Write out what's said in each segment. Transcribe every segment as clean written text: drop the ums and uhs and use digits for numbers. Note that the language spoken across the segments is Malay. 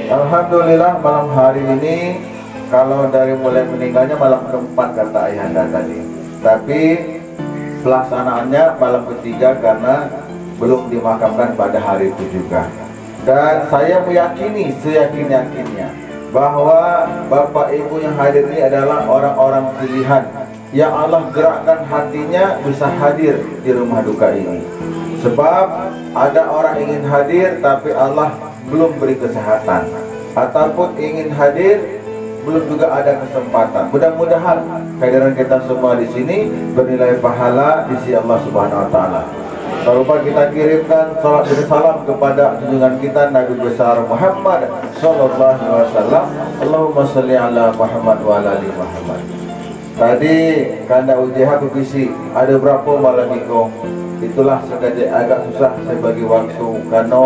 Alhamdulillah malam hari ini, kalau dari mulai meninggalnya malam keempat kata ayahanda tadi, tapi pelaksanaannya malam ketiga karena belum dimakamkan pada hari itu juga. Dan saya meyakini seyakin-yakinnya bahwa Bapak Ibu yang hadir ini adalah orang-orang pilihan yang Allah gerakkan hatinya bisa hadir di rumah duka ini. Sebab ada orang ingin hadir tapi Allah belum beri kesehatan, ataupun ingin hadir belum juga ada kesempatan. Mudah-mudahan kehadiran kita semua di sini bernilai pahala di sisi Allah Subhanahu wa taala. Tak lupa kita kirimkan salat dan salam kepada junjungan kita Nabi besar Muhammad sallallahu alaihi wasallam. Allahumma shalli ala Muhammad wa ala ali Muhammad. Tadi kanda ujiha kukisi ada berapa malam minggu. Itulah sengaja agak susah saya bagi waktu karena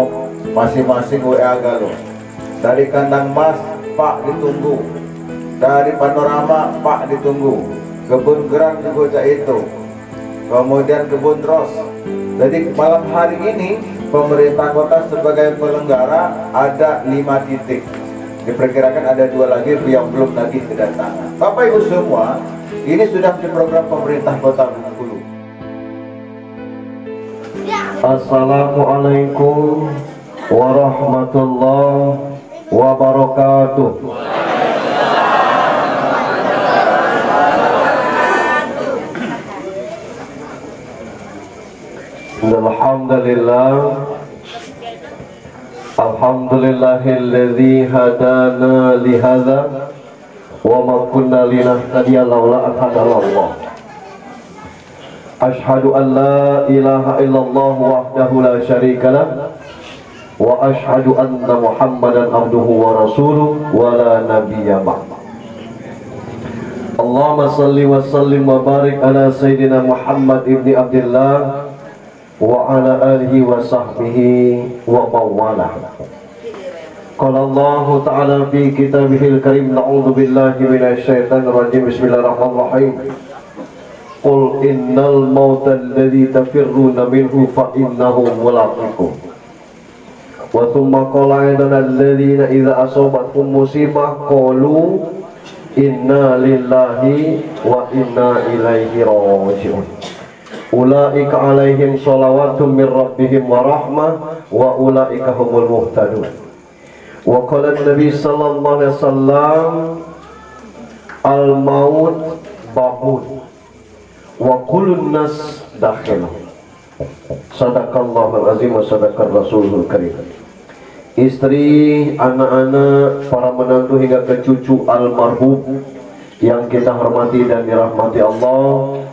masing-masing WA galo. Dari kandang mas Pak ditunggu, dari panorama Pak ditunggu, kebun gerang juga itu, kemudian kebun ros. Jadi malam hari ini pemerintah kota sebagai penyelenggara ada 5 titik. Diperkirakan ada 2 lagi yang belum lagi kedatangan. Bapak Ibu semua, ini sudah di program pemerintah kota Bengkulu. Assalamualaikum warahmatullahi wabarakatuh. Alhamdulillah, alhamdulillahilladzi hadana lihadza wa ma kunna linahtadiya laula an hadallallah. Ashhadu an la ilaha illallah wahdahu la syarikalah wa ashhadu anna Muhammadan abduhu wa rasuluh wa la nabiyya ba'd. Allahumma salli wa sallim wa barik ala sayyidina Muhammad ibni Abdullah wa ala alihi wa sahbihi wa mawalah. Qala Allah ta'ala fi kitabihil karim, na'udzu billahi minasy syaithanir rajim. Bismillahirrahmanirrahim. Qul innal mauta alladzi tafirruna minhu fa innahu mulaqikum. Wa thumma qala aidan alladzina idza asabathum musibah qalu inna lillahi wa inna ilaihi raji'un. Ulaika alaihim shalawatun min rabbihim wa rahmah wa ulaika humul muhtadun. Wa qala an-nabi sallallahu alaihi wasallam al-maut babun wa kullun nas dakhil. Sadaqallahul azim wa sadaqar rasulul karim. Istri, anak-anak, para menantu hingga ke cucu almarhum yang kita hormati dan dirahmati Allah,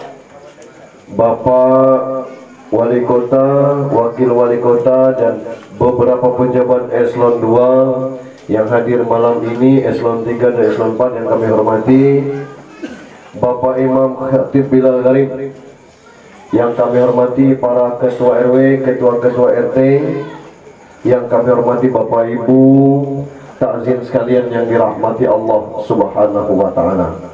Bapak Wali Kota, Wakil Wali Kota, dan beberapa pejabat Eselon 2 yang hadir malam ini, Eselon 3 dan Eselon 4 yang kami hormati, Bapak Imam Khatib Bilal Gharib yang kami hormati, para Ketua RW, Ketua-Ketua RT yang kami hormati, Bapak Ibu takzin sekalian yang dirahmati Allah Subhanahu wa ta'ala.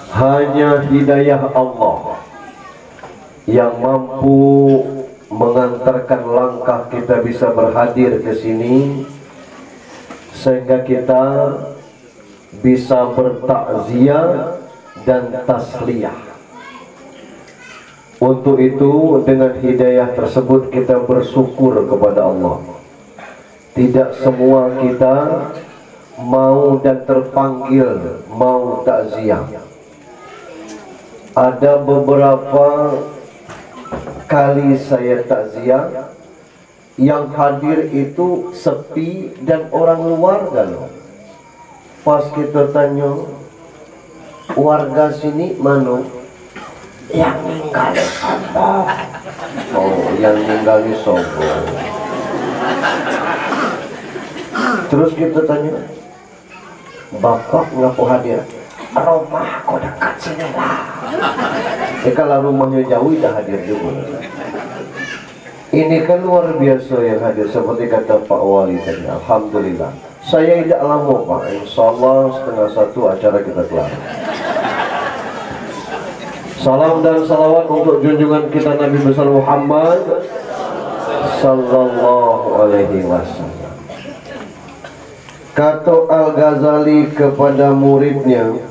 Hanya hidayah Allah yang mampu mengantarkan langkah kita bisa berhadir ke sini sehingga kita bisa bertakziah dan tasliyah. Untuk itu, dengan hidayah tersebut kita bersyukur kepada Allah. Tidak semua kita mau dan terpanggil mau takziah. Ada beberapa kali saya takziah yang hadir itu sepi dan orang luar galau. Pas kita tanya, warga sini mana? Yang meninggal sombong. Oh, yang meninggal sombong. Terus kita tanya, Bapak ngaku hadir? Rumah kok dekat sini lah. Kalau rumahnya jauh dah hadir juga. Ini kan luar biasa yang hadir, seperti kata Pak Wali tadi. Alhamdulillah. Saya tidak lama Pak, insya Allah 12:30 acara kita kelar. Salam dan salawat untuk junjungan kita Nabi besar Muhammad sallallahu alaihi wasallam. Kata Al-Ghazali kepada muridnya,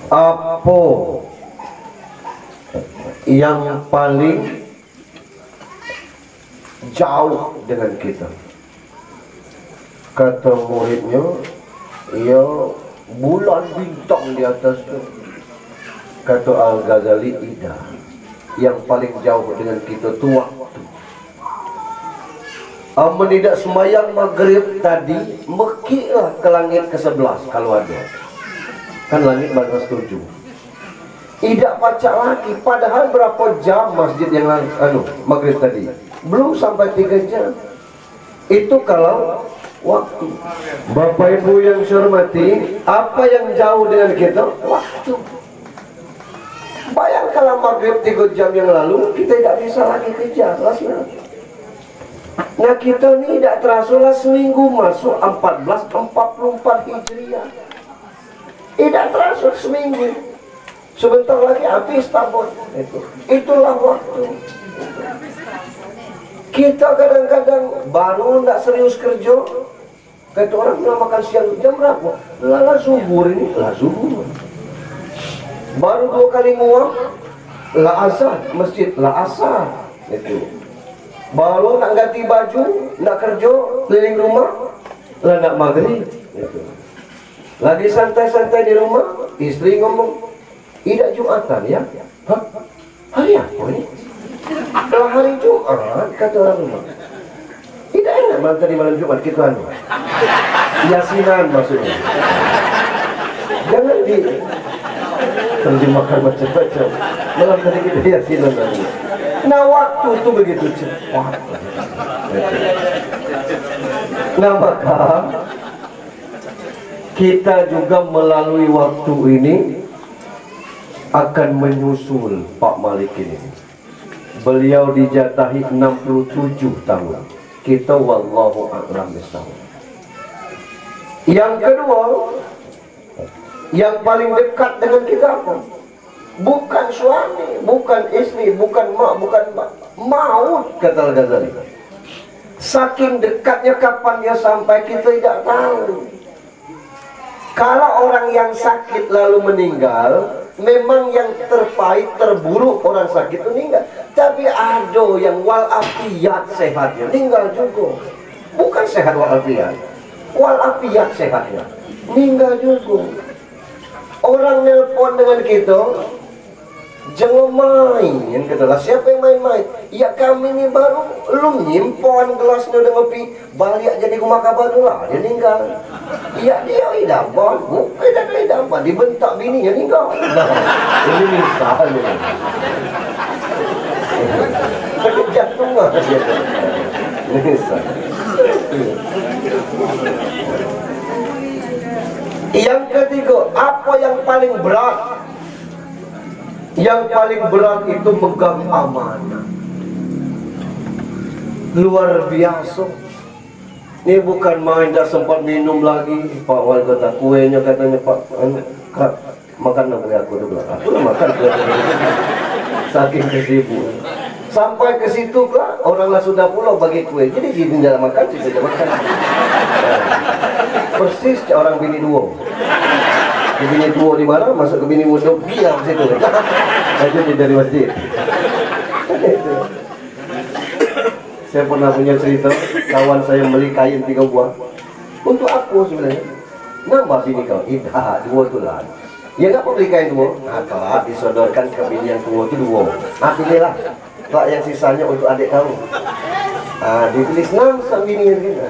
apa yang paling jauh dengan kita? Kata muridnya, ya bulan bintang di atas tu. Kata Al-Ghazali, tidak. Yang paling jauh dengan kita tu waktu. Amun tidak semayang maghrib tadi, mekilah ke langit ke-11 kalau ada. Kan langit batas 7. Tidak baca lagi, padahal berapa jam masjid yang maghrib tadi? Belum sampai 3 jam. Itu kalau waktu. Bapak Ibu yang saya hormati, apa yang jauh dengan kita? Waktu. Bayang kalau maghrib 3 jam yang lalu, kita tidak bisa lagi kejar. Nah kita ni tidak terasa lah seminggu masuk 1444 Hijriah. Tidak terasa seminggu. Sebentar lagi habis tahun. Itulah waktu. Kita kadang-kadang baru tidak serius kerja. Kata orang bilang makan siang jam berapa? Lala zuhur ini, lah zuhur. Baru 2 kali muam, lah asar, masjid, lah asar. Itu. Baru nak ganti baju, nak kerja, keliling rumah, lah nak maghrib. Itu. Lagi santai-santai di rumah, istri ngomong, tidak Jumatan ya? Hah? Hari apa ini? Lah hari Jumat, kata orang rumah. Tidak enak malam tadi malam Jumat kita Yasinan maksudnya. Jangan terjemahkan macam-macam. Malam tadi kita Yasinan lagi. Nah waktu itu begitu cepat. Nah maka kita juga melalui waktu ini akan menyusul Pak Malik ini. Beliau dijatahi 67 tahun. Kita wallahu a'lam bishawab. Yang kedua, yang paling dekat dengan kita apa? Bukan suami, bukan istri, bukan mak, bukan maut, kata Al-Ghazali. Saking dekatnya kapan dia sampai kita tidak tahu. Kalau orang yang sakit lalu meninggal, memang yang terpahit, terburuk orang sakit meninggal. Tapi ada yang walafiat sehatnya meninggal juga. Bukan sehat walafiat, walafiat sehatnya meninggal juga. Orang nelpon dengan kita, jangan main, katalah siapa yang main-main? Ya kami ni baru lu nyimpan gelasnya udah ngopi, balik jadi rumah kabar lah, dia meninggal. Ya dia tidak bagus, tidak apa, dibentak bininya meninggal. Nah, ini misalnya. Sakit jantung lah dia. Misal. Yang ketiga, apa yang paling berat? Yang paling berat itu megang amanah. Luar biasa. Ini bukan main, dah sempat minum lagi. Pak Wal kata kuenya, katanya Pak makan nak beri aku tu. Aku nak makan. Saking kesibuk. Sampai ke situ lah, orang lah sudah pulau bagi kue. Jadi dia tinggal makan, dia makan. Persis orang bini dua. Bini dua di mana, masuk ke bini muda, diam situ. Aja dia dari masjid. Saya pernah punya cerita, kawan saya beli kain 3 buah. Untuk aku sebenarnya. Nambah bini kau? Tidak, 2 tu lah. Ya nggak beli kain 2. Nah, kelak disodorkan ke bini yang 2 itu 2. Nah, pilihlah. Kelak yang sisanya untuk adik kamu. Nah, ditulis 6 sama bini yang gitu.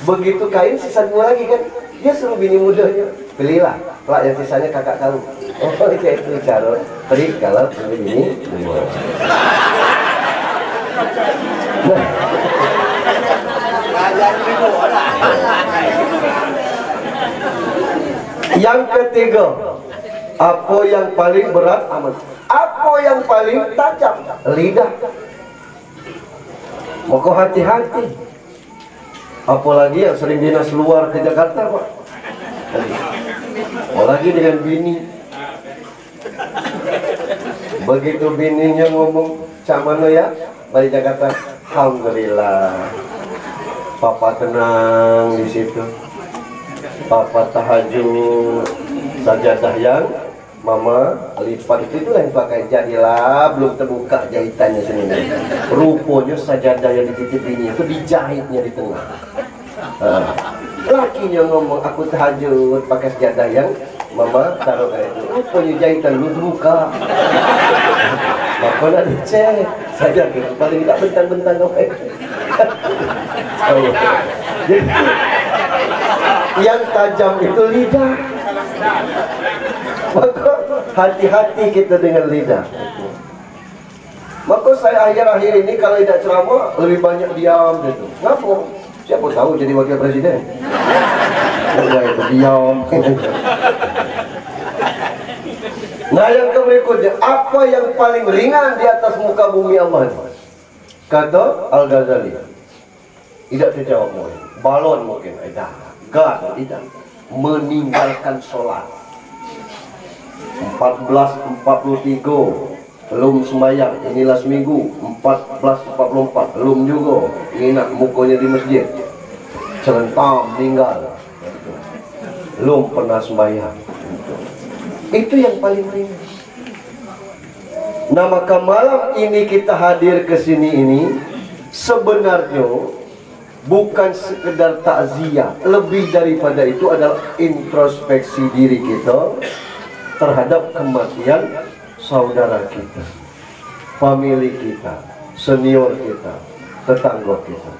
Begitu kain sisa 2 lagi kan, dia suruh bini mudanya. Pilihlah. Kelak yang sisanya kakak kamu. Oh, itu cara trik kalau pilih bini 2. Nah. Yang ketiga, apa yang paling berat amat? Apa yang paling tajam? Lidah. Maka hati-hati. Apalagi yang sering dinas luar ke Jakarta, Pak. Apalagi dengan bini. Begitu bininya ngomong, "Cak mana ya?" Dari Jakarta. Alhamdulillah. Papa tenang di situ. Papa tahajud sajadah yang Mama lipat itu yang pakai, jadilah belum terbuka jahitannya sebenarnya. Rupanya sajadah yang dititip ini itu dijahitnya di tengah. Lakinya ngomong, aku tahajud pakai sajadah yang Mama taruh kayak itu. Rupanya jahitan belum terbuka. Maka nak dicek sajadah paling tidak bentang-bentang apa. Jadi yang tajam itu lidah. Maka hati-hati kita dengan lidah. Maka saya akhir-akhir ini kalau tidak ceramah lebih banyak diam gitu. Kenapa? Siapa tahu jadi wakil presiden. Udah itu diam. Nah yang berikutnya, apa yang paling ringan di atas muka bumi Allah? Kata Al-Ghazali. Tidak terjawab mungkin. Balon mungkin. Tidak. Meninggalkan sholat. 14:43 belum sembahyang, inilah seminggu. 14:44 belum juga, ini nak mukanya di masjid, celentang meninggal, belum pernah sembahyang. Itu yang paling ringan. Nah maka malam ini kita hadir ke sini ini sebenarnya bukan sekedar takziah, lebih daripada itu adalah introspeksi diri kita terhadap kematian saudara kita, famili kita, senior kita, tetangga kita.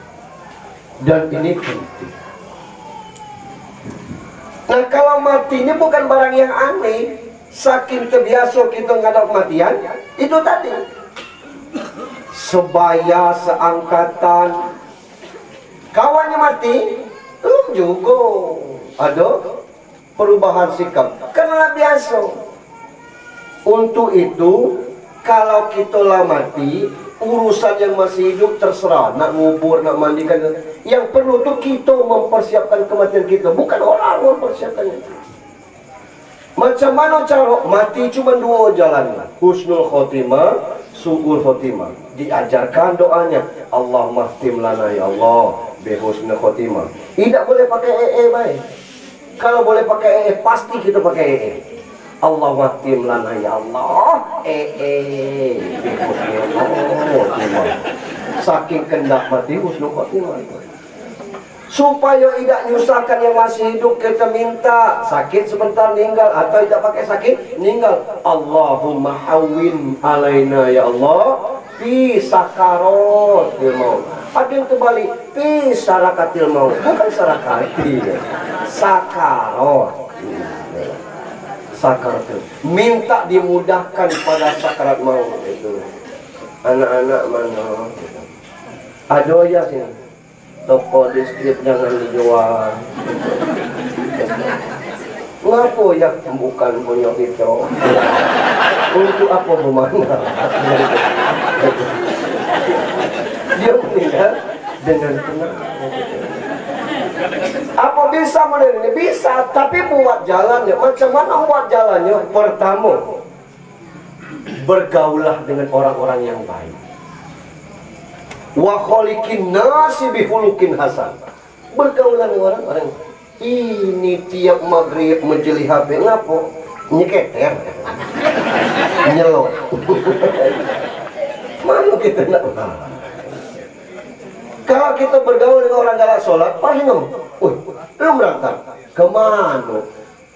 Dan ini penting. Nah kalau mati ini bukan barang yang aneh. Saking terbiasa kita ngadap kematian, itu tadi sebaya, seangkatan, kawannya mati, belum juga ada perubahan sikap, karena biasa. Untuk itu kalau kita lah mati, urusan yang masih hidup terserah, nak ngubur, nak mandikan. Yang perlu tuh kita mempersiapkan kematian kita, bukan orang mempersiapkannya. Macam mana cara mati? Cuma dua jalan, husnul khotimah, su'ul khotimah. Diajarkan doanya, Allah mahtim lana ya Allah bi husnul khotimah. Tidak boleh pakai baik. Kalau boleh pakai pasti kita pakai Allah mahtim lana ya Allah bi husnul khotimah. Saking kendak mati husnul khotimah itu. Supaya tidak nyusahkan yang masih hidup, kita minta sakit sebentar meninggal, atau tidak pakai sakit meninggal. Allahumma hawin alaina ya Allah fi sakarot maut. Ada yang terbalik, fi sarakatil maut, bukan sarakati, sakarot. Sakarat minta dimudahkan pada sakarat maut itu. Anak-anak mana ada ya sini, toko distrip jangan dijual. Ngapa ya bukan punya kita? Untuk apa bermana? Dia meninggal dengan tenang. Apa bisa model ini? Bisa, tapi buat jalannya. Macam mana buat jalannya? Pertama, bergaulah dengan orang-orang yang baik. Wa kholiqin nasi bihulukin hasan. Bergaulan dengan orang-orang. Ini tiap maghrib menjeli HP ngapo? Nyeketer. Nyelot. Mana kita nak? Kalau kita bergaul dengan orang galak sholat, pasti ngomong, lu berangkat kemana?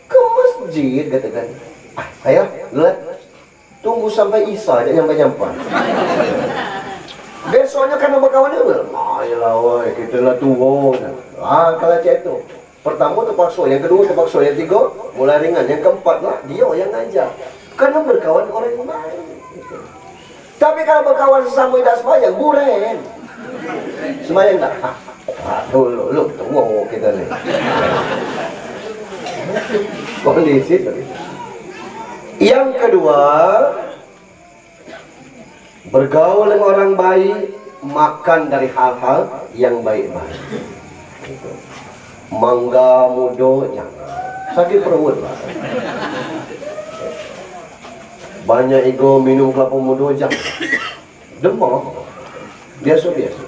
Ke masjid, katakan. Ayah, lihat, tunggu sampai Isya aja nyampe-nyampe. Besoknya karena berkawan dia, ayolah woy, kita lah tua. Kalau cek itu, pertama terpaksa, yang kedua terpaksa, yang tiga mulai ringan, yang keempat lah dia yang ngajar. Karena berkawan orang yang baik. Tapi kalau berkawan sesama tidak sembahyang, buren. Sembahyang tak? Lu tua kita nih. Kondisi tadi. Yang kedua, bergaul dengan orang baik, makan dari hal-hal yang baik-baik. Mangga muda jangan, sakit perut lah. Banyak ego minum kelapa muda jangan, demam, biasa-biasa.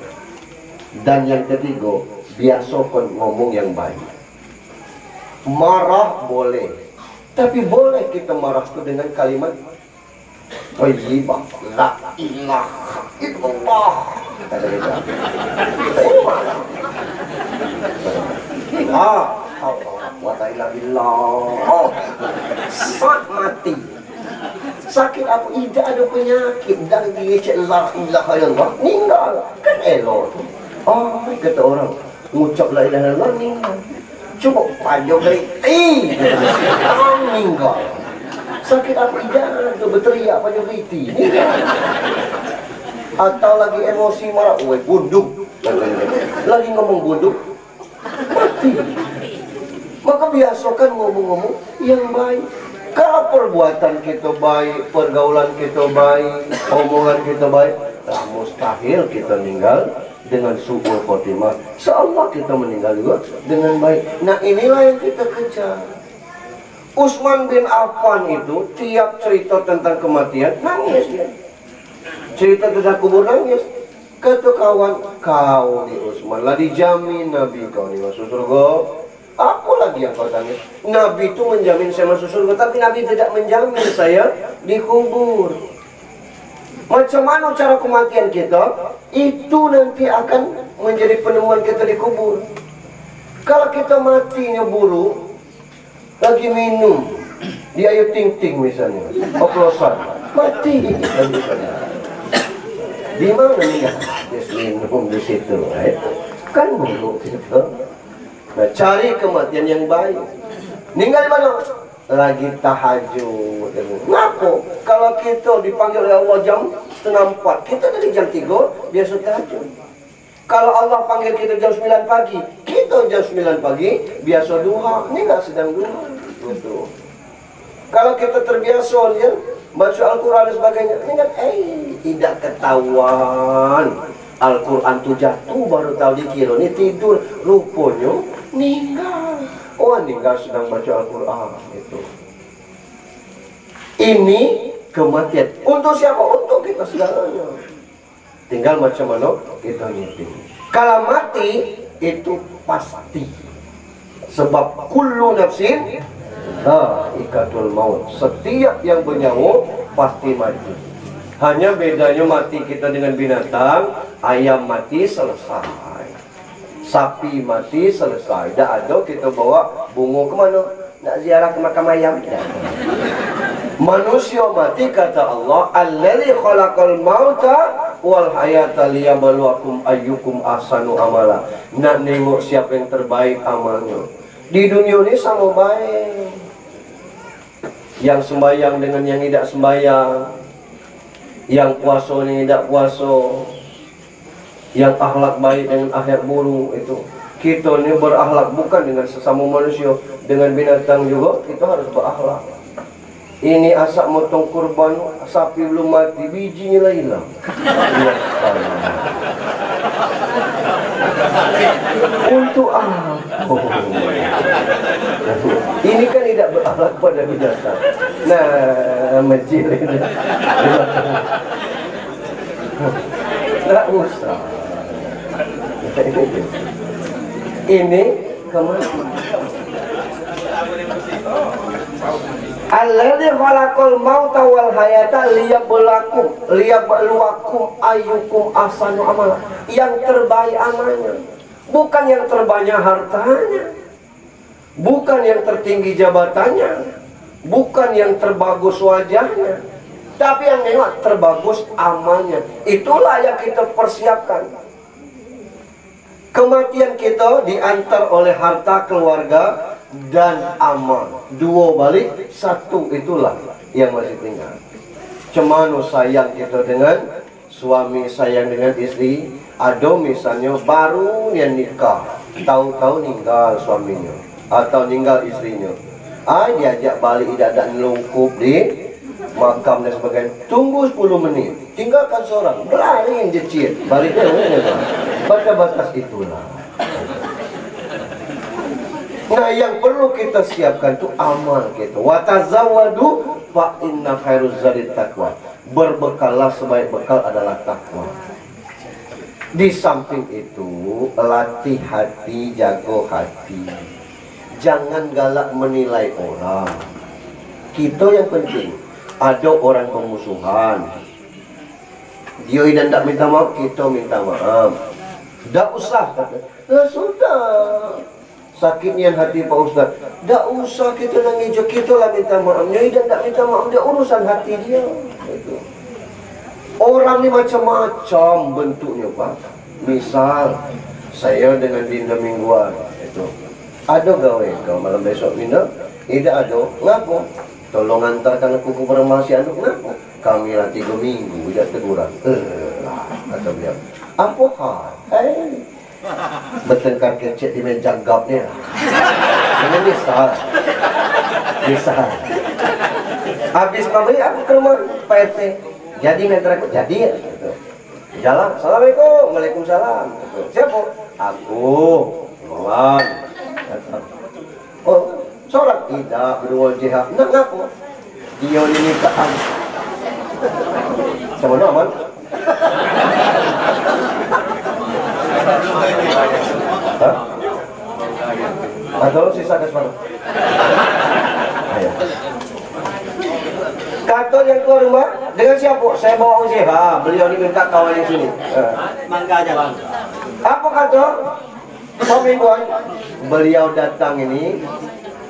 Dan yang ketiga, biasakan ngomong yang baik. Marah boleh, tapi boleh kita marah itu dengan kalimat thayyibah, la ilaha illallah. Kata kita. Kita marah. Wa ta'ala billah. Sak mati. Sakit apa? Tidak ada penyakit. Dan dia cek la ilaha illallah, meninggal. Kan elok. Kata orang, ngucap la ilaha illallah, meninggal. Cuba panjang dari meninggal. Sakit apa? Tidak ada. Berteriak panjang dari atau lagi emosi marah, bunduk. Lagi ngomong bunduk, mati. Maka biasakan ngomong-ngomong yang baik. Kalau perbuatan kita baik, pergaulan kita baik, omongan kita baik, tak mustahil kita meninggal dengan su'ul khotimah. Seolah kita meninggal juga dengan baik. Nah, inilah yang kita kejar. Utsman bin Affan itu tiap cerita tentang kematian nangis ya. Cerita tentang kubur nangis. Kata kawan, kau nih Utsman lah dijamin Nabi kau nih masuk surga. Apa lagi yang kau tanya? Nabi itu menjamin saya masuk surga, tapi Nabi tidak menjamin saya dikubur. Macam mana cara kematian kita? Itu nanti akan menjadi penemuan kita dikubur. Kalau kita matinya buruk, lagi minum di air ting-ting misalnya, oplosan, mati. Di mana nih? Minum di situ, kan buruk gitu. Nah, cari kematian yang baik. Ninggal di mana? Lagi tahajud. Kenapa? Kalau kita dipanggil oleh Allah jam 3:30, kita dari jam 3 biasa tahajud. Kalau Allah panggil kita jam 9 pagi, kita jam 9 pagi biasa duha. Ini nggak sedang duha. Betul. Kalau kita terbiasa ya, baca Al-Quran dan sebagainya, ini kan tidak ketahuan. Al-Quran itu jatuh baru tahu dikira ini tidur, rupanya meninggal. Meninggal sedang baca Al-Quran itu. Ini kematian. Untuk siapa? Untuk kita segalanya. Tinggal macam mana kita nyeting. Kalau mati itu pasti. Sebab kullu nafsin ikatul maut. Setiap yang bernyawa pasti mati. Hanya bedanya mati kita dengan binatang. Ayam mati selesai, sapi mati selesai. Tidak ada kita bawa bunga kemana? Nak ziarah ke makam ayam. Manusia mati kata Allah, Alladzi khalaqal mauta wal hayata liyabluwakum ayyukum ahsanu amala. Nak nengok siapa yang terbaik amalnya. Di dunia ini sama baik. Yang sembahyang dengan yang tidak sembahyang, yang puasa dengan tidak puasa, yang akhlak baik dengan akhlak buruk itu. Kita ini berakhlak bukan dengan sesama manusia, dengan binatang juga kita harus berakhlak. Ini asak motong kurban, sapi belum mati, bijinya lah hilang. Untuk apa? Ini kan tidak berakhlak pada binatang. Nah, mencil ini. Tidak usah. Ini kemana? Alladzi khalaqal mauta wal hayata liyabluwakum ayyukum ahsanu amala. Yang terbaik amalnya, bukan yang terbanyak hartanya, bukan yang tertinggi jabatannya, bukan yang terbagus wajahnya, tapi yang memang terbagus amalnya. Itulah yang kita persiapkan. Kematian kita diantar oleh harta, keluarga, dan amal. Dua balik, satu itulah yang masih tinggal. Cemano sayang kita dengan suami, sayang dengan istri. Ada misalnya baru yang nikah, tahu-tahu ninggal suaminya atau ninggal istrinya. Diajak balik tidak lungkup di makam dan sebagainya. Tunggu 10 menit, tinggalkan seorang, berani yang jecit, baliknya pada batas itulah. Nah, yang perlu kita siapkan itu amal kita. Wa tazawwadu fa inna khairuz zadi taqwa. Berbekallah, sebaik bekal adalah takwa. Di samping itu, latih hati, jago hati. Jangan galak menilai orang. Kita yang penting, ada orang pemusuhan, dia dan tak minta maaf, kita minta maaf. Tak usah, kata. Sudah. Sakitnya hati Pak Ustaz. Tak usah kita nangis, kita lah minta maaf. Dia dan tak minta maaf, dia urusan hati dia. Itu. Orang ni macam-macam bentuknya, Pak. Misal saya dengan Dinda mingguan itu. Ada gawe kau malam besok Dinda? Tidak ada. Ngapo? Tolong antarkan aku ke farmasi anu. Ngapo? Kami lah 3 minggu tidak teguran. Kata beliau. Apa hal? Bertengkar kecil di meja gap ni lah. Ini misal. Misal. Habis pabrik aku ke rumah Pak RT. Jadi ngantar aku, jadi ya. Gitu. Jalan, assalamualaikum, waalaikumsalam. Gitu. Siapa? Aku, Iwan. Oh, sholat tidak berdua jihad. Nak ngaku? Dia ini kaan. Sama nama? Hah? Atau sisa kasih Ayo. Kata yang keluar rumah dengan siapa? Saya bawa usaha. Beliau ni minta kawan di sini. Mangga aja bang. Apa kata? Pemingguan. Beliau datang ini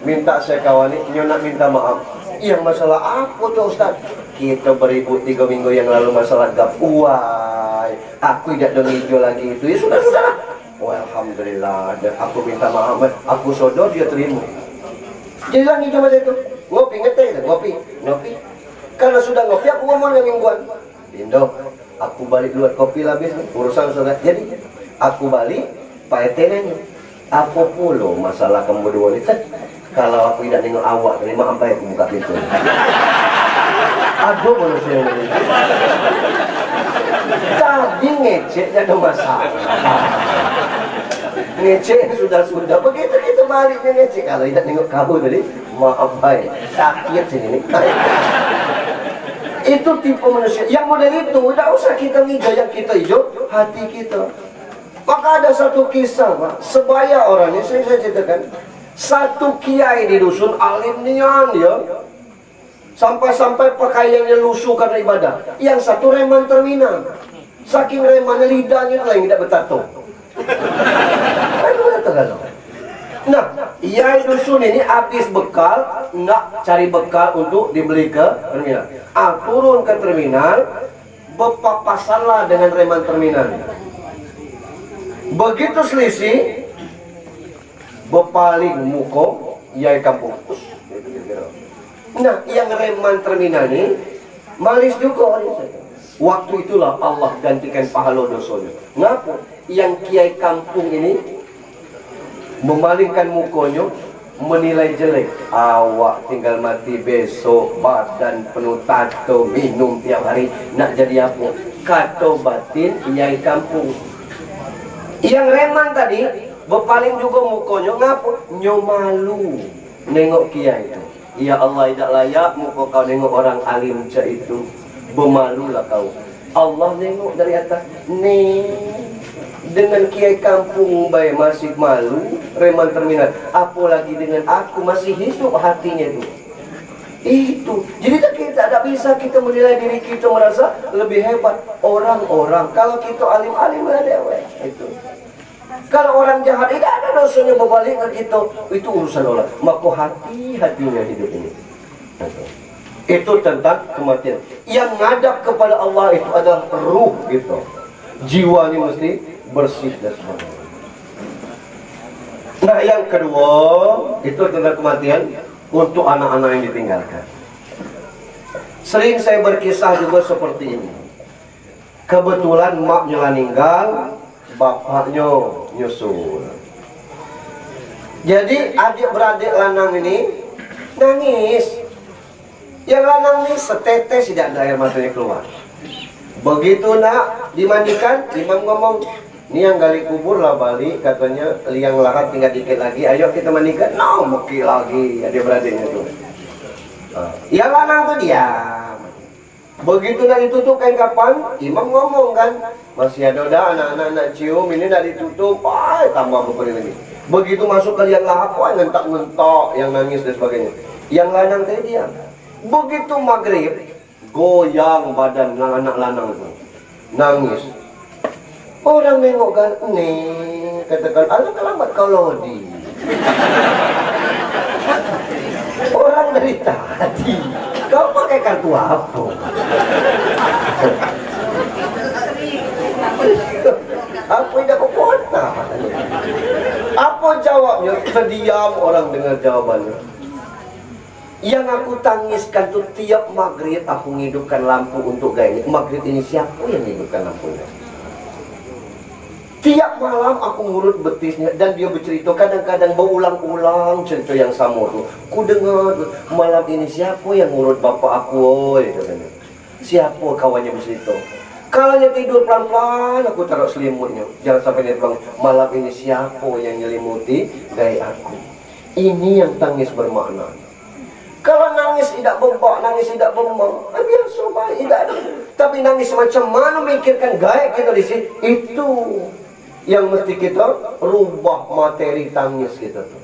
minta saya kawan ini. Nyo nak minta maaf. Yang masalah apa tuh Ustaz? Kita beribut 3 minggu yang lalu masalah gap. Wah, aku tidak ada hijau lagi itu. Ya sudah. Oh, alhamdulillah. Dan aku minta maaf. Aku sodor dia terima. Jadi lagi cuma itu. Ngopi ngeteh, ngopi. Karena sudah ngopi, aku ngomong dengan mingguan. Indo, aku balik duluan, kopi lah habis, urusan sudah. Jadi, aku balik, Pak RT nanya, apa pula masalah kamu berdua ni? Kalau aku tidak tengok awak, terima apa aku buka pintu. Aduh, manusia ini. Tadi ngecek, ada masalah. Ngecek sudah. Begitu kita balik ngecek. Kalau tidak tengok kamu tadi, maaf baik. Sakit sini. Itu tipe manusia. Yang model itu, tidak usah kita ngiga yang kita hijau, hati kita. Maka ada satu kisah, Pak. Sebaya orangnya, saya ceritakan. Satu kiai di dusun, alim nian dia. Sampai-sampai pakaiannya lusuh karena ibadah. Yang satu reman terminal. Saking remannya lidahnya itu yang tidak bertato. Nah, Yai dusun ini habis bekal, nak cari bekal untuk dibeli ke terminal. Turun ke terminal, berpapasanlah dengan reman terminal. Begitu selisih, berpaling muka Yai kampung. Nah, yang reman terminal ini malis juga orang saya. Waktu itulah Allah gantikan pahala dosanya. Ngapa? Yang kiai kampung ini memalingkan mukanya, menilai jelek. Awak tinggal mati besok, badan penuh tato, minum tiap hari, nak jadi apa? Kata batin kiai kampung. Yang reman tadi berpaling juga mukanya, ngapa? Nyo malu nengok kiai itu. Ya Allah, tidak layak muka kau nengok orang alim macam itu. Bermalulah kau. Allah nengok dari atas. Nih, dengan kiai kampung baik masih malu, reman terminal. Apalagi dengan aku masih hidup hatinya itu. Itu. Jadi kita tak bisa kita menilai diri kita merasa lebih hebat. Orang-orang kalau kita alim-alim ada itu. Kalau orang jahat tidak ada dosanya berbalik ke kita, itu urusan orang. Maka hati-hatinya hidup ini. Itu tentang kematian. Yang ngadap kepada Allah itu adalah ruh gitu. Jiwanya mesti bersih dan sebagainya. Nah, yang kedua itu tentang kematian untuk anak-anak yang ditinggalkan. Sering saya berkisah juga seperti ini. Kebetulan maknya meninggal, bapaknya nyusul. Jadi adik-beradik lanang ini nangis. Yang lanang ini setetes tidak ada air matanya keluar. Begitu nak dimandikan, imam ngomong, ini yang gali kubur lah balik, katanya liang lahat tinggal dikit lagi, ayo kita mandikan. No, meki lagi adik-beradiknya tuh. Yang lanang tuh diam. Begitu nak ditutup kain kapan, imam ngomong kan, masih ada anak-anak nak cium, ini nak ditutup, tambah berperi lagi. Begitu masuk ke liang lahap, ngentak-ngentak, yang nangis dan sebagainya. Yang lanang tadi diam. Begitu maghrib, goyang badan anak lanang itu, nangis. Orang nengok kan, nih, katakan, alah kelamat kau lodi. Orang dari tadi, kau pakai kartu apa? Apa yang dapat kuota? Apa jawabnya? Terdiam orang dengar jawabannya. Yang aku tangiskan tuh tiap maghrib aku menghidupkan lampu untuk gaya. Maghrib ini siapa yang menghidupkan lampunya? Tiap malam aku ngurut betisnya dan dia bercerita kadang-kadang berulang-ulang cerita yang sama tuh. Ku dengar malam ini siapa yang ngurut bapak aku, oi katanya. Siapa kawannya bercerita. Kalau dia tidur pelan-pelan aku taruh selimutnya. Jangan sampai dia bilang malam ini siapa yang nyelimuti gaya aku. Ini yang tangis bermakna. Kalau nangis tidak bebak, nangis tidak bembang, biasa baik, tidak ada. Tapi nangis macam mana memikirkan gaya kita di sini, itu yang mesti kita rubah materi tangis kita tuh.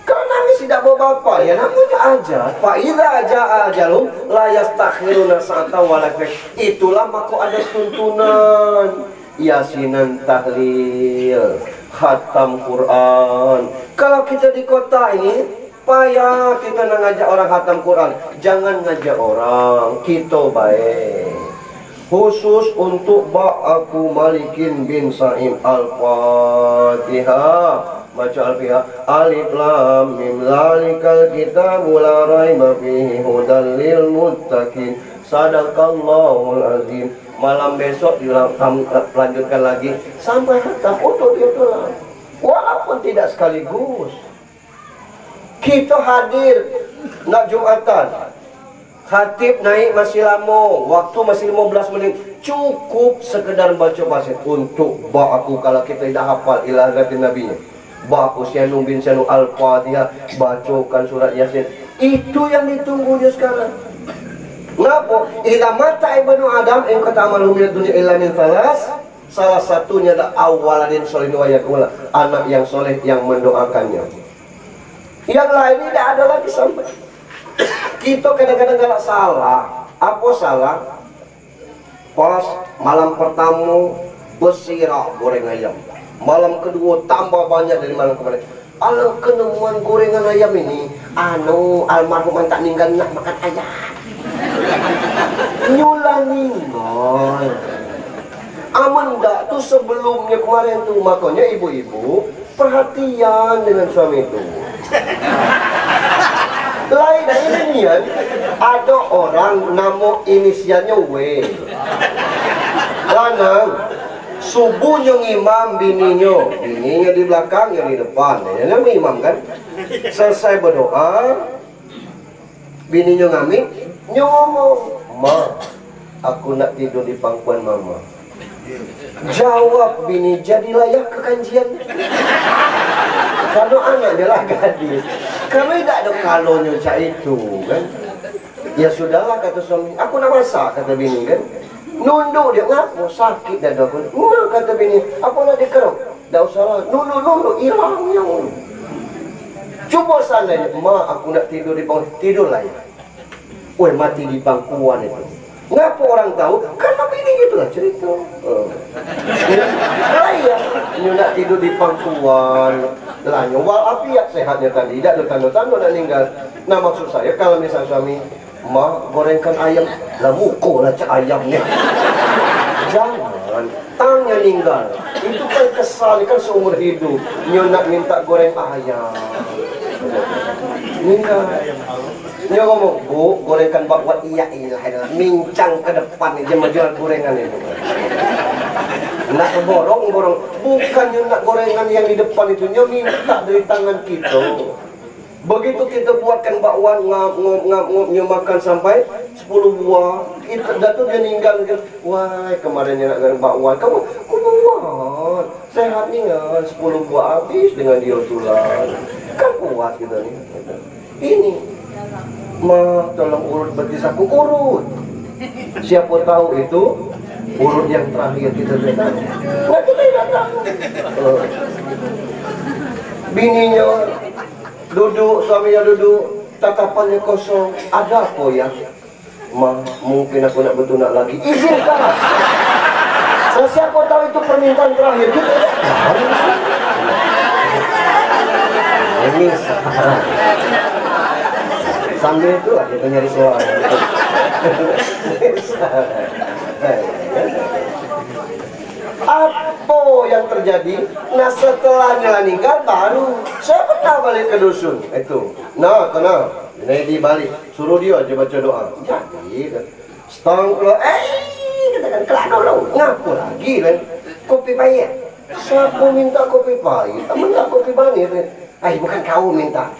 Kalau nangis tidak bawa apa, ya namanya aja. Fa'idha aja ajalum la yastakhiruna sa'atan wa la yastakhirun. Itulah maka ada tuntunan. Yasinan tahlil, khatam Quran. Kalau kita di kota ini, payah kita nak ngajak orang khatam Quran. Jangan ngajak orang, kita baik. Khusus untuk aku Malikin bin Sa'im Al-Fatihah. Baca Al-Fatihah. Alif Lam Mim Zalikal Kitabul La Raiba Fihi Hudal Lil Muttaqin. Sadaqallahul Azim. Malam besok dilanjutkan lagi sampai khatam untuk dia pulang. Walaupun tidak sekaligus. Kita hadir nak Jumatan. Khatib naik masih lama, waktu masih 15 menit. Cukup sekedar baca basit untuk aku kalau kita tidak hafal ilah hati nabinya. Aku Syanum bin Syanum Al-Fatihah, bacakan surat Yasin. Itu yang ditunggunya sekarang. Kenapa? Ila mata ibnu Adam yang kata amalum minad dunya illa min thalas. Salah satunya adalah awaladin solihin wa yakula, anak yang soleh yang mendoakannya. Yang lain tidak ada lagi sampai. Kita kadang-kadang galak salah. Apa salah? Pas malam pertama bersirah goreng ayam. Malam kedua tambah banyak dari malam kemarin. Alah kenemuan gorengan ayam ini, almarhum tak ninggal nak makan ayam. Nyulah ninggal. Aman dak tuh sebelumnya kemarin tuh, makanya ibu-ibu perhatian dengan suami itu. Lain dari ini ya, ada orang nama inisialnya W. Lanang, subuhnya ngimam bininya di belakang, yang di depan. Ya ngimam kan? Selesai berdoa, bininya ngamik, ngomong, Ma, aku nak tidur di pangkuan mama. Jawab bini, jadi layak ke kajian. Kalau anak dia lah gadis, kami tidak ada kalonya cak itu kan. Ya sudahlah kata suami, aku nak masak kata bini kan. Nunduk dia ngaku sakit dan dah pun. Kata bini, apa nak dikeruk? Tak usah lah, nunduk hilangnya. Cuba seandainya, Ma aku nak tidur di pangkuan, tidur lah ya. Weh mati di pangkuan itu. Ngapa orang tahu? Karena bini gitulah cerita. Saya nak tidur di pangkuan. Lah wal afiat sehatnya tadi, tidak ada tanda-tanda nak meninggal. Nah maksud saya kalau misal suami, Ma gorengkan ayam, lah mukul lah cak ayamnya. Jangan, tangnya meninggal. Itu kan kesal, kan seumur hidup. Nyo nak minta goreng ayam. Meninggal. Dia ngomong, Bu, gorengkan bakwan, iya, mincang ke depan dia menjual gorengan itu. Nak borong, bukan yang nak gorengan yang di depan itu, dia minta dari tangan kita. Begitu kita buatkan bakwan, ngap, dia makan sampai 10 buah. Kita datuk dia ninggal, wah kemarin dia nak goreng bakwan, kamu buat, sehat nih ya, 10 buah habis dengan dia tulang. Kan kuat kita nih. Ini. Ma, tolong urut betis aku, urut. Siapa tahu itu urut yang terakhir kita lihat. Nggak, kita tidak tahu. Bininya duduk, suaminya duduk, tatapannya kosong. Ada apa ya? Mungkin aku nak bertunang lagi. Izinkanlah. Siapa tahu itu permintaan terakhir kita. Ini sambil itu lah kita nyari suara. Apa yang terjadi? Nah setelahnya meninggal baru saya pernah balik ke dusun itu. Nah tenang, ini dibalik suruh dia aja baca doa. Jadi setang keluar, katakan kelak dulu. Ngapu lagi kan? Kopi pahit. Siapa minta kopi pahit? Minta kopi manis. Bukan kau minta.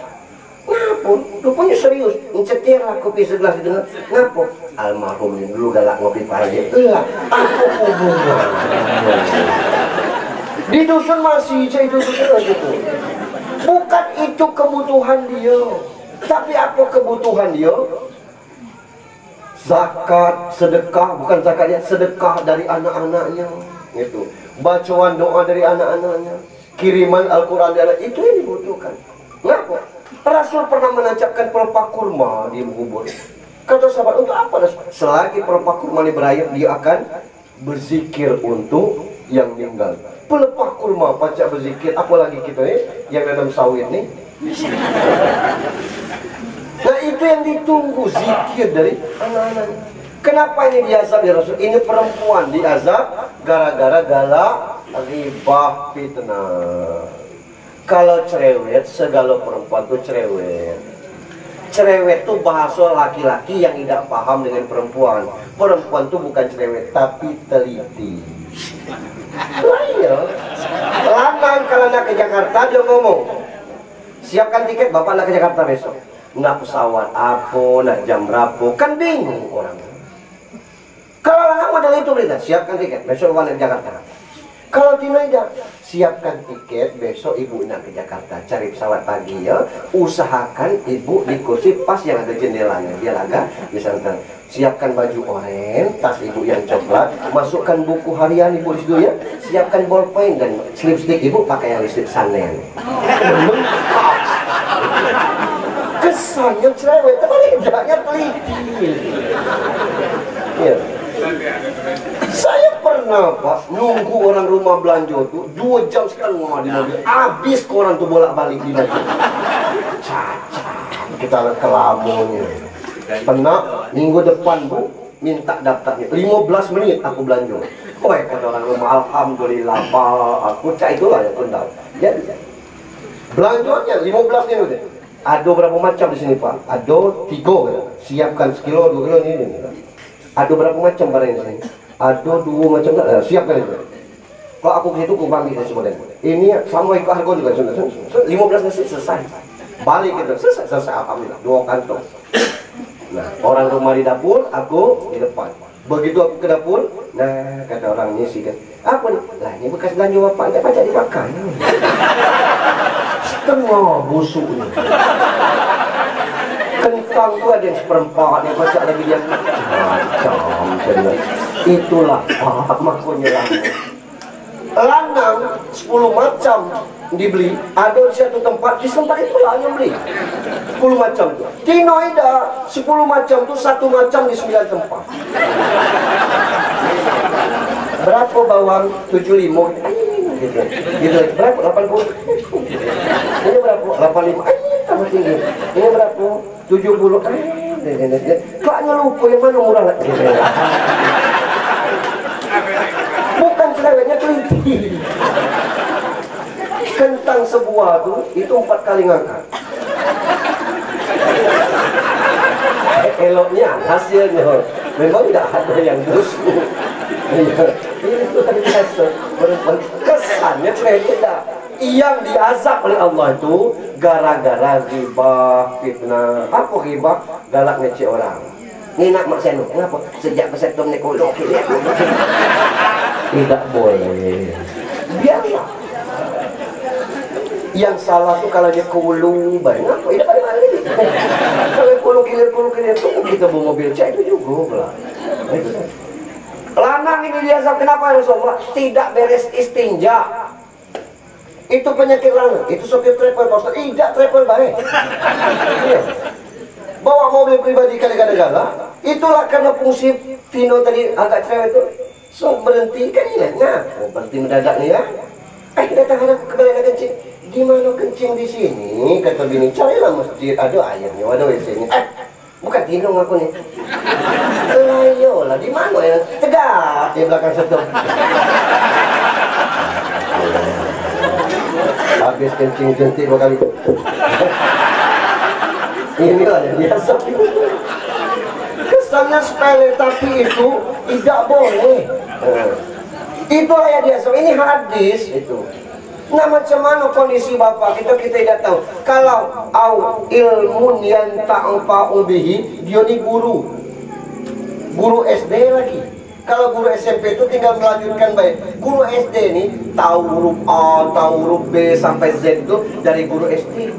Ngapu? Rupanya serius. Mencetirlah kopi segelas itu. Ngapu? Almarhum ini dulu galak ngopi pahit. Lah, apa hubungan? Di dusun masih itu gitu. Bukan itu kebutuhan dia. Tapi apa kebutuhan dia? Zakat, sedekah, bukan zakat ya, sedekah dari anak-anaknya. Itu. Bacaan doa dari anak-anaknya. Kiriman Al-Quran dari anak, itu yang dibutuhkan. Kenapa? Rasul pernah menancapkan pelepah kurma di kubur. Kata sahabat, untuk apa? Selagi pelepah kurma ini berair, dia akan berzikir untuk yang meninggal. Pelepah kurma, pacak berzikir. Apalagi kita yang nanam sawit nih. Nah itu yang ditunggu, zikir dari anak-anak. Kenapa ini diazab ya Rasul? Ini perempuan diazab gara-gara galak, ribah, fitnah. Kalau cerewet, segala perempuan tuh cerewet. Cerewet tuh bahasa laki-laki yang tidak paham dengan perempuan. Perempuan tuh bukan cerewet, tapi teliti. Iya. Lanang kalau nak ke Jakarta dia ngomong, siapkan tiket, bapak nak ke Jakarta besok. Nak pesawat apa, nak jam berapa, kan bingung orang. Kalau lanang model itu berita, siapkan tiket, besok bapak nak ke Jakarta. Kalau tidak, siapkan tiket, besok ibu nak ke Jakarta, cari pesawat pagi ya. Usahakan ibu di kursi pas yang ada jendelanya, biar agak bisa nonton. Siapkan baju oranye, tas ibu yang coklat, masukkan buku harian ibu di situ ya. Siapkan ballpoint dan lipstick ibu pakai yang lipstick Chanel. Kesannya cerewet, tapi tidaknya teliti. Ya. Saya pernah Pak nunggu orang rumah belanja tuh 2 jam sekarang di mobil. Habis koran tuh bolak-balik di mobil. Cacat kita kelamonnya. Pernah minggu depan Bu minta daftarnya 15 menit aku belanja. Kata orang rumah, alhamdulillah Pak, aku cak itulah yang kendal. Ya, belanjanya 15 menit. Ada berapa macam di sini Pak? Ada 3 ya. Siapkan sekilo, 2 kilo ini. Ada berapa macam barang di sini? Ada 2 macam, siapkan itu. Kalau aku ke situ, aku panggil semua. Ini sama ikut harga juga. 15 nasi selesai. Balik gitu, selesai alhamdulillah. 2 kantong. Nah, orang rumah di dapur, aku di depan. Begitu aku ke dapur, nah kata orang ini sih kan, apa nih? Lah ini bekas belanja bapak, nggak pacak dimakan. Setengah busuknya. Kentang tuh ada yang seperempat, yang pacak lagi dia macam. Itulah makanya lanang 10 macam dibeli, ada di satu tempat, di tempat itulah yang beli 10 macam itu. Tinoida 10 macam itu 1 macam di 9 tempat. Berapa bawang? 75 gitu. Berapa? 80. Ini berapa? 85. Tambah tinggi. Ini berapa? 70. Kaknya lupa yang mana murah lagi. Bukan cerewetnya teliti. Kentang sebuah tuh itu 4 kali ngangkat. Eloknya hasilnya memang tidak ada yang busuk. Itu tadi biasa. Kesannya cerewet tidak. Yang diazab oleh Allah itu gara-gara ghibah, fitnah. Apa ghibah? Galak ngecek orang. Ni nak mak saya kenapa? Sejak pesetum ni kolok lihat. Tidak boleh. Biarlah. Yang salah tuh kalau dia kulung banyak, apa? Tidak balik-balik. Kalau kulung kilir tuh kita bawa mobil cek itu juga lah. Lanang ini diazab kenapa Rasulullah? Tidak beres istinja. Itu penyakit lanang. Itu sopir travel Pak Ustaz. Tidak travel baik. Iya. Bawa mobil pribadi kadang-kadang. Itulah karena fungsi Vino tadi agak cerewet itu. So berhenti kan ini. Nah, berhenti mendadak nih ya. Datang ada kembali ada kencing. Di mana kencing di sini? Kata bini, carilah masjid. Aduh airnya, waduh WC-nya. Bukan tinung aku nih. Ayolah, di mana ya? Tegak di belakang situ. Habis kencing jentik 2 kali. Inilah yang biasa. Kesannya sepele tapi itu tidak boleh. Itulah yang biasa. Ini hadis itu. Nah macam mana kondisi bapak kita tidak tahu. Kalau ilmu yang ta'fa'u bihi, dia ni guru SD lagi. Kalau guru SMP itu tinggal melanjutkan baik. Guru SD ini tahu huruf A, tahu huruf B sampai Z itu dari guru SD.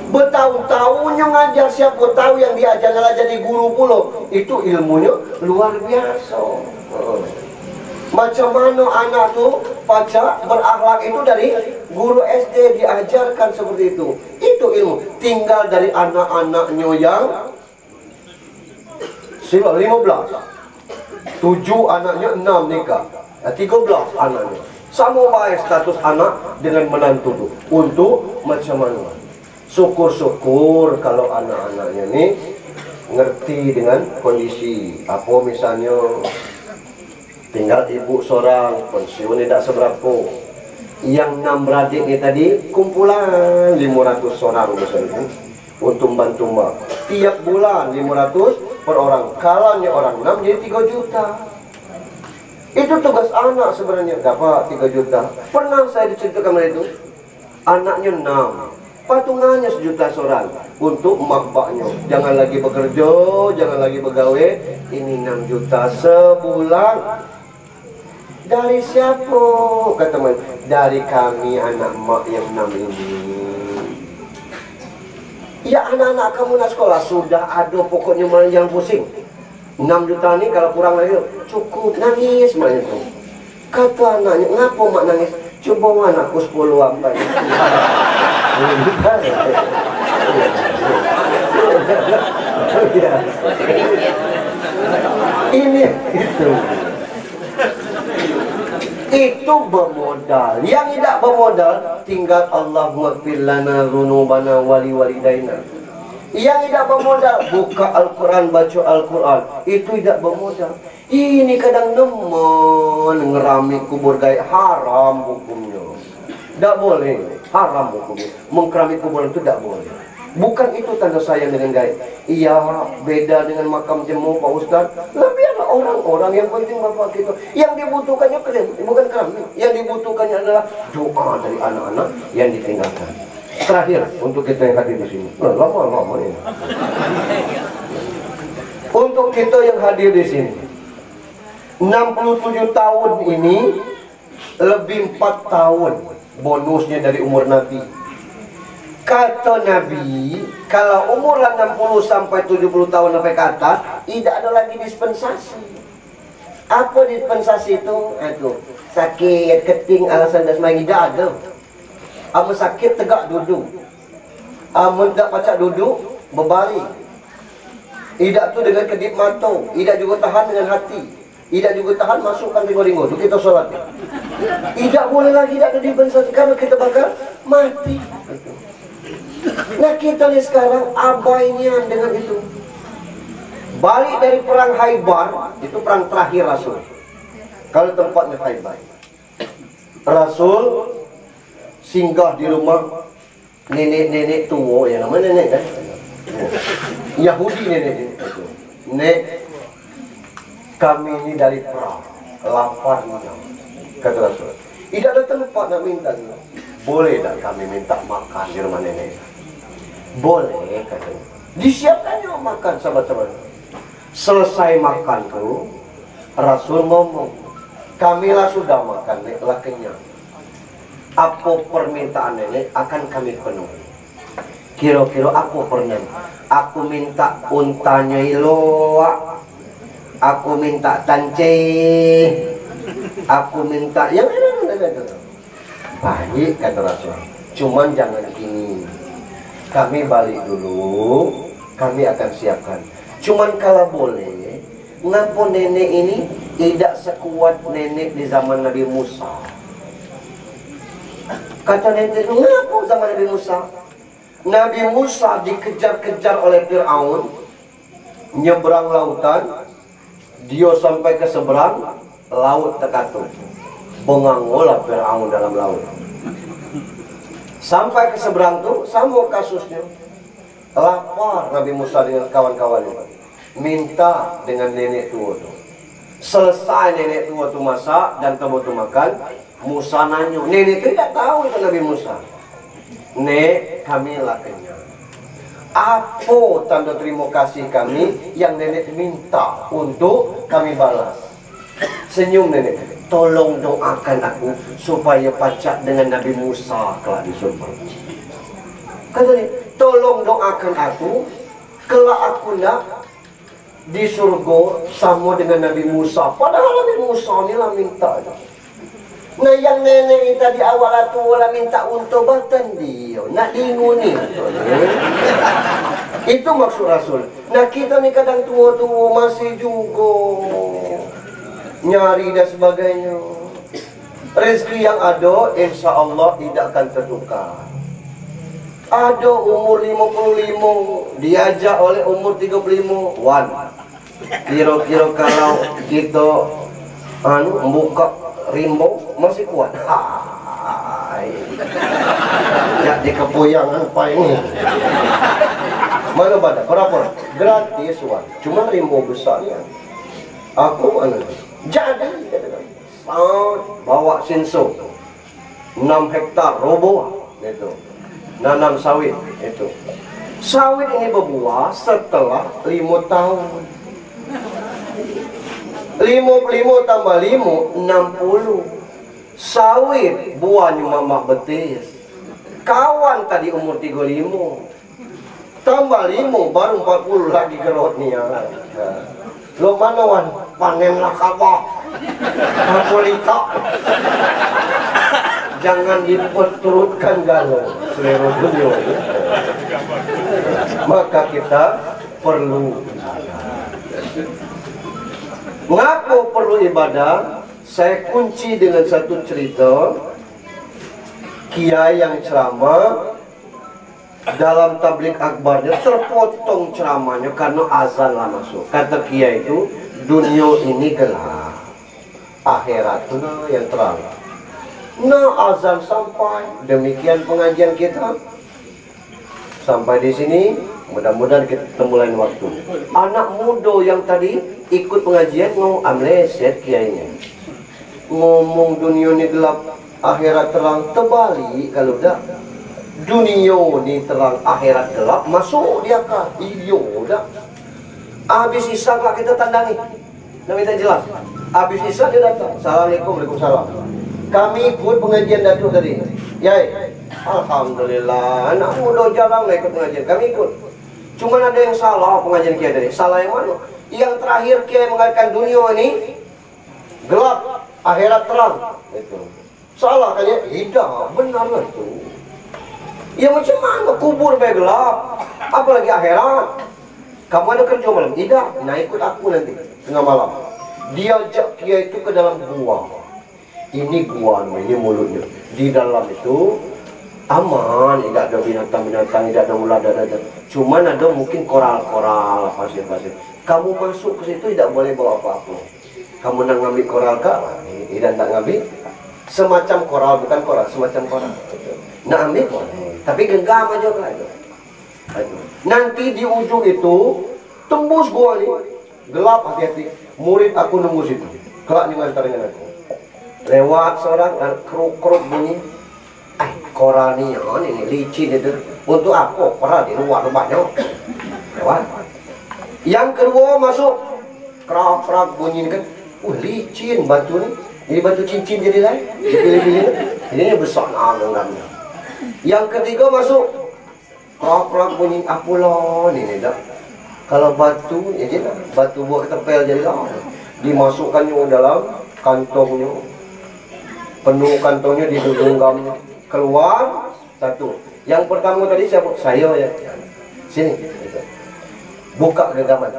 Bertahun-tahunnya ngajar, siapa tahu yang diajar malah jadi guru pula. Itu ilmunya luar biasa. Macam mana anak tuh baca berakhlak itu dari guru SD diajarkan seperti itu. Itu ilmu. Tinggal dari anak-anaknya yang 15, 7 anaknya, 6 nikah, 13 anaknya. Sama baik status anak dengan menantu tuh. Untuk macam mana? Syukur-syukur kalau anak-anaknya ini ngerti dengan kondisi. Apa misalnya tinggal ibu seorang, pensiun tidak seberapa. Yang 6 beradik ini tadi kumpulan 500 orang misalnya untuk membantu mak. Tiap bulan 500 per orang. Kalau orang 6 jadi 3 juta. Itu tugas anak sebenarnya. Dapat 3 juta. Pernah saya diceritakan itu. Anaknya 6. Patungannya 1 juta seorang untuk makbaknya. Jangan lagi bekerja, jangan lagi begawe. Ini 6 juta sebulan. Dari siapa? Kata teman, dari kami anak mak yang 6 ini. Ya anak-anak kamu nak sekolah sudah ada pokoknya yang pusing. 6 juta ni kalau kurang lagi cukup, nangis maknya tu. Kata anaknya, ngapa mak nangis? Coba anakku 10 ampai. Ini itu bermodal. Yang tidak bermodal tinggal Allahumma ighfir lana dzunubana wali walidaina. Yang tidak bermodal buka Al-Quran, baca Al-Quran, itu tidak bermodal. Ini kadang nemen ngerami kubur gaib, haram hukumnya. Tidak boleh, haram hukumnya. Mengkerami kuburan itu tidak boleh. Bukan itu tanda sayang dengan gaib. Iya, beda dengan makam jemu Pak Ustaz. Lebih ada orang-orang yang penting bapak kita. Yang dibutuhkannya keren, bukan keramik. Yang dibutuhkannya adalah doa dari anak-anak yang ditinggalkan. Terakhir untuk kita yang hadir di sini. Lama-lama ini. Untuk kita yang hadir di sini, 67 tahun ini lebih 4 tahun bonusnya dari umur Nabi. Kata Nabi, kalau umur 60 sampai 70 tahun sampai ke atas, tidak ada lagi dispensasi. Apa dispensasi itu? Aduh, sakit keting alasan dah semai tidak ada. Amun sakit tegak duduk. Amun tak pacak duduk, berbaring. Tidak tu dengan kedip mata, tidak juga tahan dengan hati. Tidak juga tahan masukkan ringo-ringo. Itu kita solat. Tidak boleh lagi, tidak ada dispensasi karena kita bakal mati. Nah kita ni sekarang abainya dengan itu. Balik dari perang Khaybar, itu perang terakhir Rasul. Kalau tempatnya Khaybar, Rasul singgah di rumah nenek-nenek tua, yang nama nenek kan, Yahudi nenek. Nek, kami ini dari perang, laparnya, kata Rasul. Tidak ada tempat nak minta. Boleh tak kami minta makan di rumah nenek? Boleh, katanya. Disiapkannya makan sahabat-sahabat. Selesai makan tu, Rasul ngomong, kamilah sudah makan, neklah kenyang. Apa permintaan nenek akan kami penuhi. Kira-kira aku pernah. Aku minta untanya iloak, Aku minta tance, aku minta yang baik kata Rasul. Cuman jangan gini. Kami balik dulu, kami akan siapkan. Cuman kalau boleh, ngapa nenek ini tidak sekuat nenek di zaman Nabi Musa? Kata nenek itu, ngapa zaman Nabi Musa? Nabi Musa dikejar-kejar oleh Fir'aun, nyeberang lautan, dia sampai ke seberang, laut terkatup. Bengangolah Fir'aun dalam laut. Sampai ke seberang tuh, sama kasusnya. Lapar Nabi Musa dengan kawan-kawannya. Minta dengan nenek tua tuh. Selesai nenek tua tuh masak dan temu tuh makan, Musa nanya. Nenek itu tidak tahu itu Nabi Musa. Nek, kami lah kenyang. Apa tanda terima kasih kami yang nenek minta untuk kami balas? Senyum nenek. Tolong doakan aku supaya pacak dengan Nabi Musa kelak di surga. Kata dia, tolong doakan aku kelak aku nak di surga sama dengan Nabi Musa. Padahal Nabi Musa ni lah minta. Nah yang nenek ni tadi awal tu lah minta untuk batan dia. Nak lingu ni. Itu maksud Rasul. Nah kita ni kadang tua-tua masih juga nyari dan sebagainya. Rezeki yang ada insya Allah tidak akan tertukar. Ada umur 55 diajak oleh umur 35. Wan, kira-kira kalau kita buka rimbo masih kuat. Hai. Ya di kepoyangan apa ini? Mana pada? Berapa? Gratis Wan. Cuma rimbo besarnya. Aku mana? Jadi bawa sinso 6 hektar roboh itu nanam sawit itu. Sawit ini berbuah setelah 5 tahun. 55 tambah 5 60. Sawit buahnya mamak betis. Kawan tadi umur 35 tambah 5 baru 40 lagi gerotnya. Lo mana Wan? Panenlah kabah. Aku lihat. Jangan diperturutkan galau selera beliau. Maka kita perlu. Mengapa perlu ibadah? Saya kunci dengan satu cerita. Kiai yang ceramah dalam tabligh akbarnya terpotong ceramahnya karena azan lah masuk. Kata kiai itu, dunia ini gelap, akhirat itu yang terang. Nah azan sampai, demikian pengajian kita sampai di sini. Mudah-mudahan kita ketemu lain waktu. Anak muda yang tadi ikut pengajian ngomong amleset kiainya, ngomong dunia ini gelap, akhirat terang. Terbalik kalau dah. Dunia ni terang, akhirat gelap, masuk dia kan? Iyo dah. Habis isyak lah kita tandangi. Nak minta jelas. Habis isyak dia datang. Assalamualaikum, waalaikumsalam. Kami ikut pengajian Datuk tadi. Yai, alhamdulillah. Anak muda jarang lah ikut pengajian. Kami ikut. Cuma ada yang salah pengajian kiai tadi. Salah yang mana? Yang terakhir kiai mengatakan dunia ini gelap, akhirat terang. Itu. Salah kan ya? Tidak, benar lah itu. Ya macam mana kubur baik gelap, apalagi akhirat. Kamu ada kerja malam? Tidak, nah ikut aku nanti tengah malam. Dia ajak kiai itu ke dalam gua. Ini gua, ini mulutnya. Di dalam itu aman, tidak ada binatang-binatang, tidak ada ular, tidak ada. Cuman ada mungkin koral-koral, pasir-pasir. Kamu masuk ke situ tidak boleh bawa apa-apa. Kamu nak ngambil koral kah? Tidak nak ngambil. Semacam koral, bukan koral, semacam koral. Nak ambil boleh. Tapi genggam aja kan. Nanti di ujung itu tembus gua ni gelap, hati-hati. Murid aku nunggu situ. Kelak ni ngantar dengan aku. Lewat seorang dan keruk-keruk bunyi. Koral ni ini licin itu. Untuk apa? Koral di luar rumahnya. Lewat. Yang kedua masuk. Kerak-kerak bunyi kan. Licin batu ni. Jadi batu cincin jadi lain. Dipilih-pilih. Ini besar genggamnya. Yang ketiga masuk. Kerak-kerak bunyi apulah ni dah. Kalau batu, ya je lah. Batu buat ketepel jadi lah. Dimasukkannya dalam kantongnya. Penuh kantongnya didudunggamnya. Keluar satu. Yang pertama tadi siapa? Saya ya. Sini. Buka genggaman.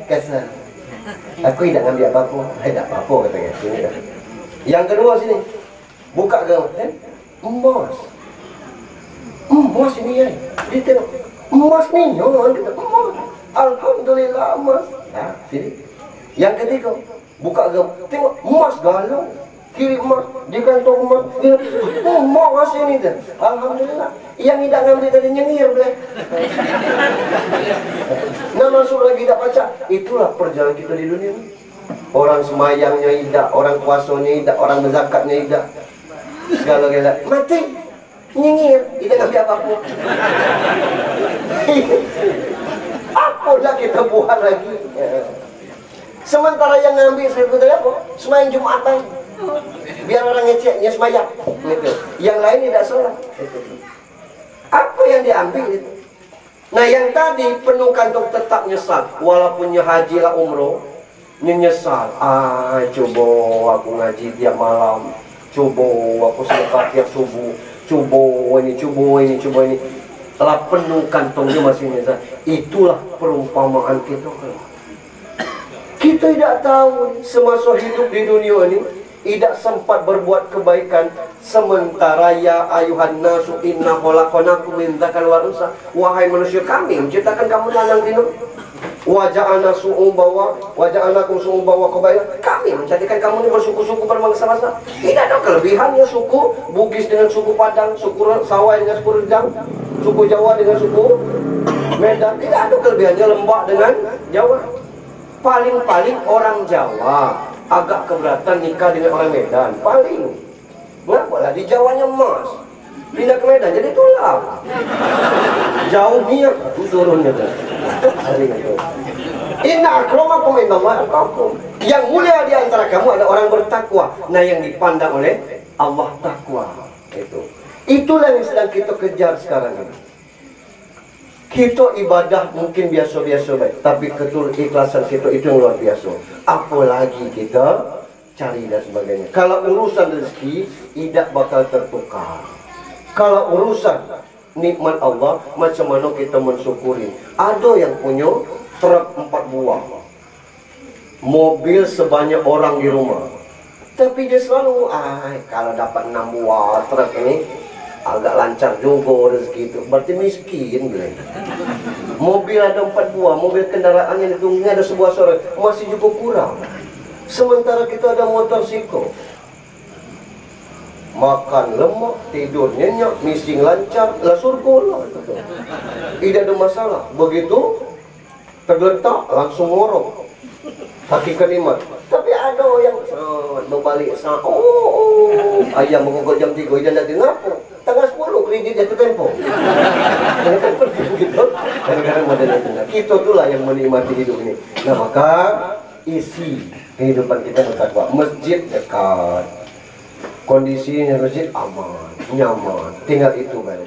Kasar. Aku tidak ngambil apa-apa. Tak apa-apa katanya. Sini kan. Yang kedua sini. Buka genggaman. Emas. Emas ini ya. Dia tengok. Emas ni. Orang kata emas. Alhamdulillah emas. Nah, sini. Yang ketiga. Buka genggaman. Tengok. Emas galung. Kiri emas. Di kantong emas. Emas ini tu. Alhamdulillah. Yang tidak ngambil tadi nyengir boleh. Nah masuk lagi tak baca. Itulah perjalanan kita di dunia. Orang semayangnya tidak, orang puasanya tidak, orang berzakatnya tidak. Segala-gala mati. Nyengir. Tidak ngambil apa-apa. Apalah kita buat lagi. Sementara yang ngambil seribu tadi apa? Semayang Jumatan. Biar orang ngeceknya semayang. Gitu. Yang lain tidak salah. Apa yang diambil itu? Nah yang tadi penuh kantong tetap nyesal. Walaupun haji lah umroh, nyesal. Coba aku ngaji tiap malam. Coba aku sedekah tiap subuh. Coba ini. Telah penuh kantongnya masih nyesal. Itulah perumpamaan kita. Kita tidak tahu semasa hidup di dunia ini tidak sempat berbuat kebaikan. Sementara ya ayuhan nasu inna khalaqnakum min dzakari wal unsa. Wahai manusia, kami menciptakan kamu lanang dino. Waja'alna waja'alnakum su'uban wa qabaila. Kami menjadikan kamu ini bersuku-suku berbangsa-bangsa. Tidak ada kelebihannya suku Bugis dengan suku Padang, suku Sawai dengan suku Rejang, suku Jawa dengan suku Medan. Tidak ada kelebihannya Lembak dengan Jawa. Paling-paling orang Jawa agak keberatan nikah dengan orang Medan. Paling. Kenapa lah? Di Jawanya emas. Pindah ke Medan jadi tulang. Jauh niat. Itu turunnya tu. Inna akramakum indallahi atqakum. Yang mulia di antara kamu adalah orang bertakwa. Nah yang dipandang oleh Allah takwa. Itulah yang sedang kita kejar sekarang ini. Kita ibadah mungkin biasa-biasa baik, tapi keikhlasan kita itu yang luar biasa. Apalagi kita cari dan sebagainya. Kalau urusan rezeki tidak bakal tertukar. Kalau urusan nikmat Allah, macam mana kita mensyukuri. Ada yang punya truk 4 buah, mobil sebanyak orang di rumah, tapi dia selalu kalau dapat 6 buah truk ini agak lancar juga rezeki itu. Berarti miskin bilang. Mobil ada 4 buah, mobil kendaraan yang ditunggunya ada sebuah sore, masih juga kurang. Sementara kita ada motorsiklo, makan lemak, tidur nyenyak, mising lancar, lah surga lah. Tidak ada masalah. Begitu tergeletak langsung ngorok. Kaki kalimat. Tapi ada yang berbalik ayam mengukur jam 3, hujan dah kenapa? Tanggal 10 kredit jatuh tempo. Kadang-kadang model itu. Kita itulah yang menikmati hidup ini. Nah maka isi kehidupan kita bertakwa. Masjid dekat, kondisinya masjid aman, nyaman. Tinggal itu kan.